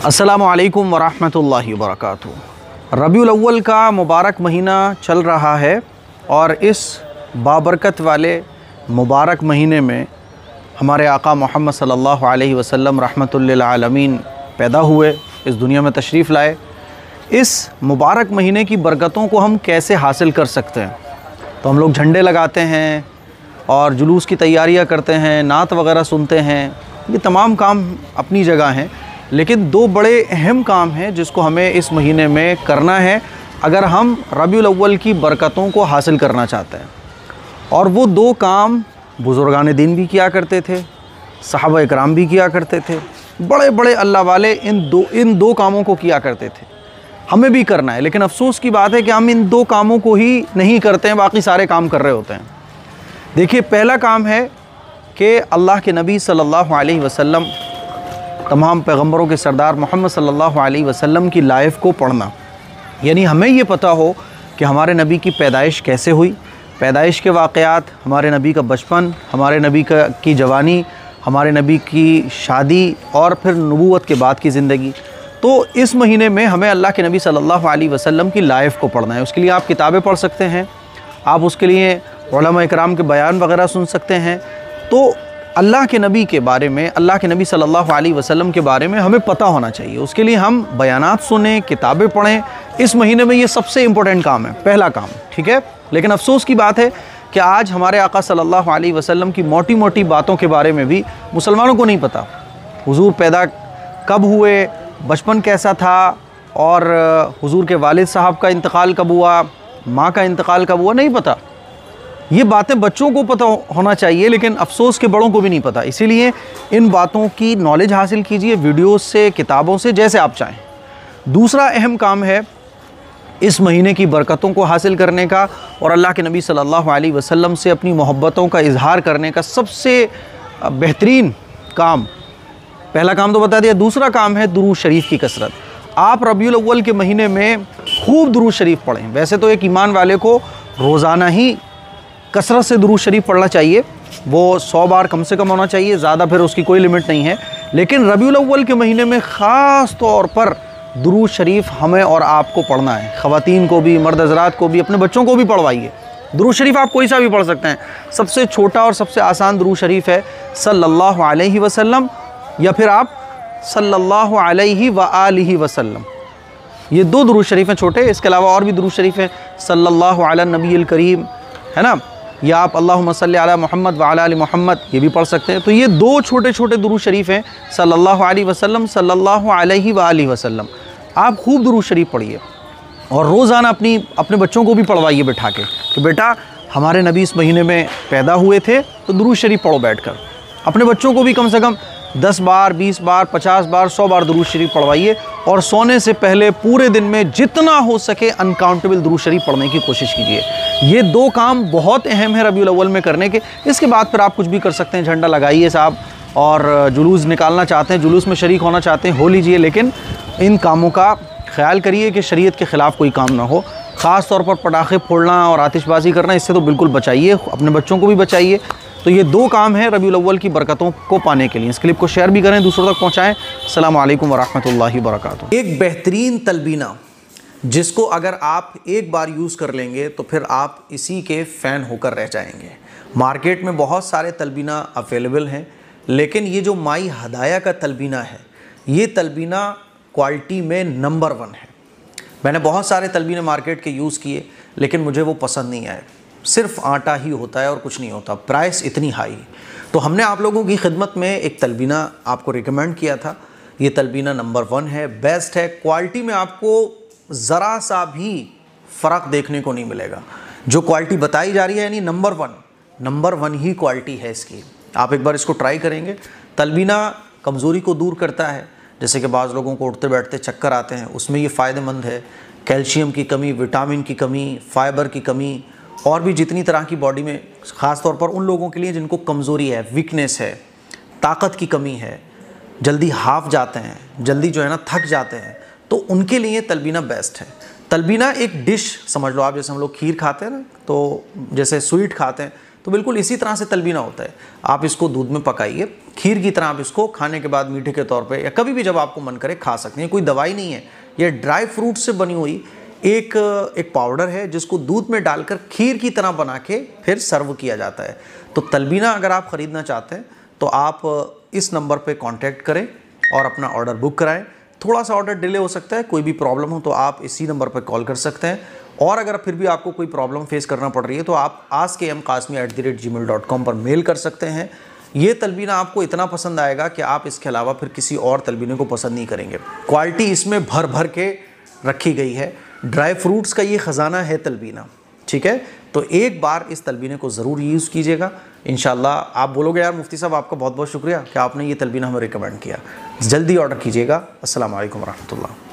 अस्सलामु अलैकुम वरहमतुल्लाहि वबरकातुहू। रबीउल अव्वल का मुबारक महीना चल रहा है और इस बाबरकत वाले मुबारक महीने में हमारे आका मोहम्मद सल्लल्लाहु अलैहि वसल्लम रहमतुल लिल आलमीन पैदा हुए, इस दुनिया में तशरीफ़ लाए। इस मुबारक महीने की बरकतों को हम कैसे हासिल कर सकते हैं? तो हम लोग झंडे लगाते हैं और जुलूस की तैयारियां करते हैं, नात वगैरह सुनते हैं। ये तमाम काम अपनी जगह हैं, लेकिन दो बड़े अहम काम हैं जिसको हमें इस महीने में करना है अगर हम रबीउल अव्वल की बरकतों को हासिल करना चाहते हैं। और वो दो काम बुज़ुर्गान दीन भी किया करते थे, सहाबा इकराम भी किया करते थे, बड़े बड़े अल्लाह वाले इन दो कामों को किया करते थे। हमें भी करना है, लेकिन अफसोस की बात है कि हम इन दो कामों को ही नहीं करते हैं, बाकी सारे काम कर रहे होते हैं। देखिए, पहला काम है कि अल्लाह के नबी सल्लल्लाहु अलैहि वसल्लम, तमाम पैगंबरों के सरदार मोहम्मद सल्लल्लाहु अलैहि वसल्लम की लाइफ को पढ़ना। यानी हमें ये पता हो कि हमारे नबी की पैदाइश कैसे हुई, पैदाइश के वाक़यात, हमारे नबी का बचपन, हमारे नबी की जवानी, हमारे नबी की शादी और फिर नबूवत के बाद की ज़िंदगी। तो इस महीने में हमें अल्लाह के नबी सल्लल्लाहु अलैहि वसल्लम की लाइफ को पढ़ना है। उसके लिए आप किताबें पढ़ सकते हैं, आप उसके लिए उलमा इकराम के बयान वगैरह सुन सकते हैं। तो अल्लाह के नबी के बारे में, अल्लाह के नबी सल्लल्लाहु अलैहि वसल्लम के बारे में हमें पता होना चाहिए। उसके लिए हम बयानात सुनें, किताबें पढ़ें। इस महीने में ये सबसे इम्पोर्टेंट काम है, पहला काम, ठीक है। लेकिन अफसोस की बात है कि आज हमारे आका सल्लल्लाहु अलैहि वसल्लम की मोटी मोटी बातों के बारे में भी मुसलमानों को नहीं पता। हुजूर पैदा कब हुए, बचपन कैसा था, और हुजूर के वालिद साहब का इंतकाल कब हुआ, माँ का इंतकाल कब हुआ, नहीं पता। ये बातें बच्चों को पता होना चाहिए, लेकिन अफसोस के बड़ों को भी नहीं पता। इसीलिए इन बातों की नॉलेज हासिल कीजिए वीडियोस से, किताबों से, जैसे आप चाहें। दूसरा अहम काम है इस महीने की बरकतों को हासिल करने का और अल्लाह के नबी सल्लल्लाहु अलैहि वसल्लम से अपनी मोहब्बतों का इजहार करने का सबसे बेहतरीन काम, पहला काम तो बता दिया। दूसरा काम है दुरूद शरीफ की कसरत। आप रबीउल अव्वल के महीने में खूब दुरूद शरीफ पढ़ें। वैसे तो एक ईमान वाले को रोज़ाना ही कसरत से दुरूद शरीफ पढ़ना चाहिए, वो 100 बार कम से कम होना चाहिए, ज़्यादा फिर उसकी कोई लिमिट नहीं है। लेकिन रबीउल अव्वल के महीने में ख़ास तौर पर दुरूद शरीफ हमें और आपको पढ़ना है। ख़वातीन को भी, मर्द हज़रात को भी, अपने बच्चों को भी पढ़वाइए। दुरूद शरीफ आप कोई सा भी पढ़ सकते हैं। सबसे छोटा और सबसे आसान दुरूद शरीफ है सल्लल्लाहु अलैहि वसल्लम, या फिर आप सल्लल्लाहु अलैहि व आलिहि वसल्लम। ये दो दुरूद शरीफ हैं छोटे। इसके अलावा और भी दुरूद शरीफ हैं, सल्लल्लाहु अला नबील करीम, है ना, या आप अल्लाहुम्मा सल्ली अला मोहम्मद व अला आलि मोहम्मद, ये भी पढ़ सकते हैं। तो ये दो छोटे छोटे दुरूद शरीफ हैं, सल्लल्लाहु अलैहि वसल्लम, सल्लल्लाहु अलैहि व आलिहि वसल्लम। आप खूब दुरूद शरीफ पढ़िए और रोज़ाना अपने बच्चों को भी पढ़वाइए बिठा के कि बेटा हमारे नबी इस महीने में पैदा हुए थे, तो दुरूद शरीफ पढ़ो बैठकर। अपने बच्चों को भी कम से कम 10 बार, 20 बार, 50 बार, 100 बार दुरूद शरीफ पढ़वाइए। और सोने से पहले पूरे दिन में जितना हो सके अनकाउंटेबल दुरूद शरीफ पढ़ने की कोशिश कीजिए। ये दो काम बहुत अहम है रबीउल अव्वल में करने के। इसके बाद फिर आप कुछ भी कर सकते हैं, झंडा लगाइए साहब, और जुलूस निकालना चाहते हैं, जुलूस में शरीक होना चाहते हैं, हो लीजिए। लेकिन इन कामों का ख्याल करिए कि शरीयत के ख़िलाफ़ कोई काम ना हो। ख़ास तौर पर पटाखे फोड़ना और आतिशबाज़ी करना, इससे तो बिल्कुल बचाइए, अपने बच्चों को भी बचाइए। तो ये दो काम हैं रबीउल अव्वल की बरकतों को पाने के लिए। इस क्लिप को शेयर भी करें, दूसरों तक पहुँचाएँ। अस्सलामु अलैकुम वरहमतुल्लाहि वबरकातुहू। एक बेहतरीन तलबीना जिसको अगर आप एक बार यूज़ कर लेंगे तो फिर आप इसी के फ़ैन होकर रह जाएंगे। मार्केट में बहुत सारे तलबीना अवेलेबल हैं, लेकिन ये जो माई हदाया का तलबीना है, ये तलबीना क्वालिटी में नंबर 1 है। मैंने बहुत सारे तलबीने मार्केट के यूज़ किए, लेकिन मुझे वो पसंद नहीं आए। सिर्फ आटा ही होता है और कुछ नहीं होता, प्राइस इतनी हाई। तो हमने आप लोगों की खिदमत में एक तलबीना आपको रिकमेंड किया था। ये तलबीना नंबर 1 है, बेस्ट है। क्वालिटी में आपको ज़रा सा भी फ़र्क देखने को नहीं मिलेगा। जो क्वालिटी बताई जा रही है, यानी नंबर 1 ही क्वालिटी है इसकी। आप एक बार इसको ट्राई करेंगे। तलबीना कमज़ोरी को दूर करता है, जैसे कि बाज़ लोगों को उठते बैठते चक्कर आते हैं, उसमें ये फ़ायदेमंद है। कैल्शियम की कमी, विटामिन की कमी, फ़ाइबर की कमी, और भी जितनी तरह की बॉडी में, ख़ास तौर पर उन लोगों के लिए जिनको कमज़ोरी है, वीकनेस है, ताकत की कमी है, जल्दी हाफ जाते हैं, जल्दी जो है ना थक जाते हैं, तो उनके लिए तलबीना बेस्ट है। तलबीना एक डिश समझ लो आप, जैसे हम लोग खीर खाते हैं ना, तो जैसे स्वीट खाते हैं, तो बिल्कुल इसी तरह से तलबीना होता है। आप इसको दूध में पकाइए, खीर की तरह आप इसको खाने के बाद मीठे के तौर पे या कभी भी जब आपको मन करे खा सकते हैं। कोई दवाई नहीं है, यह ड्राई फ्रूट से बनी हुई एक पाउडर है जिसको दूध में डालकर खीर की तरह बना के फिर सर्व किया जाता है। तो तलबीना अगर आप ख़रीदना चाहते हैं तो आप इस नंबर पे कांटेक्ट करें और अपना ऑर्डर बुक कराएं। थोड़ा सा ऑर्डर डिले हो सकता है, कोई भी प्रॉब्लम हो तो आप इसी नंबर पर कॉल कर सकते हैं। और अगर फिर भी आपको कोई प्रॉब्लम फेस करना पड़ रही है तो आप askmqasmi@gmail.com पर मेल कर सकते हैं। ये तलबीना आपको इतना पसंद आएगा कि आप इसके अलावा फिर किसी और तलबीने को पसंद नहीं करेंगे। क्वालिटी इसमें भर भर के रखी गई है। ड्राई फ्रूट्स का ये ख़जाना है तलबीना, ठीक है। तो एक बार इस तलबीने को ज़रूर यूज़ कीजिएगा, इंशाल्लाह आप बोलोगे यार मुफ्ती साहब आपका बहुत बहुत शुक्रिया कि आपने ये तलबीना हमें रिकमेंड किया। जल्दी ऑर्डर कीजिएगा। अस्सलाम वालेकुम रहमतुल्लाह।